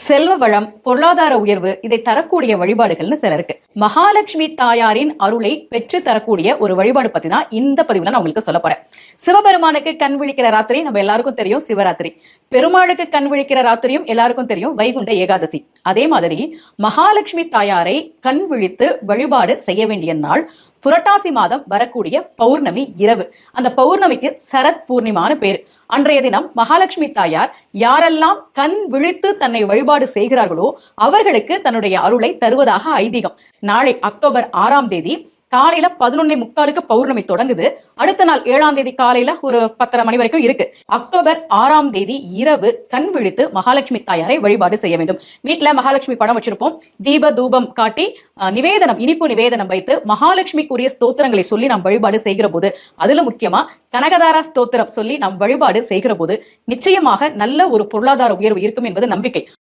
செல்வ வளம், பொருளாதார உயர்வு இதை தரக்கூடிய வழிபாடுகள்னு சில இருக்கு. மகாலட்சுமி தாயாரின் அருளை பெற்று தரக்கூடிய ஒரு வழிபாடு பத்தி தான் இந்த பதிவுல நான் உங்களுக்கு சொல்ல போறேன். சிவபெருமானுக்கு கண் விழிக்கிற ராத்திரி நம்ம எல்லாருக்கும் தெரியும் சிவராத்திரி. பெருமாளுக்கு கண் விழிக்கிற ராத்திரியும் எல்லாருக்கும் தெரியும் வைகுண்ட ஏகாதசி. அதே மாதிரி மகாலட்சுமி தாயாரை கண் விழித்து வழிபாடு செய்ய வேண்டிய நாள் புரட்டாசி மாதம் வரக்கூடிய பௌர்ணமி இரவு. அந்த பௌர்ணமிக்கு சரத் பூர்ணிமான பேரு. அன்றைய தினம் மகாலட்சுமி தாயார் யாரெல்லாம் கண் விழித்து தன்னை வழிபாடு செய்கிறார்களோ அவர்களுக்கு தன்னுடைய அருளை தருவதாக ஐதீகம். நாளை அக்டோபர் 6ஆம் தேதி காலையில 11:45 பௌர்ணமி தொடங்குது. அடுத்த நாள் 7ஆம் தேதி காலையில ஒரு 10:30 மணி வரைக்கும் இருக்கு. அக்டோபர் 6ஆம் தேதி இரவு கண் விழித்து மகாலட்சுமி தாயாரை வழிபாடு செய்ய வேண்டும். வீட்டுல மகாலட்சுமி படம் வச்சிருப்போம். தீப தூபம் காட்டி நிவேதனம், இனிப்பு நிவேதனம் வைத்து மகாலட்சுமிக்குரிய ஸ்தோத்திரங்களை சொல்லி நாம் வழிபாடு செய்கிற போது, அதுல முக்கியமா கனகதாரா ஸ்தோத்திரம் சொல்லி நாம் வழிபாடு செய்கிற போது நிச்சயமாக நல்ல ஒரு பொருளாதார உயர்வு இருக்கும் என்பது நம்பிக்கை.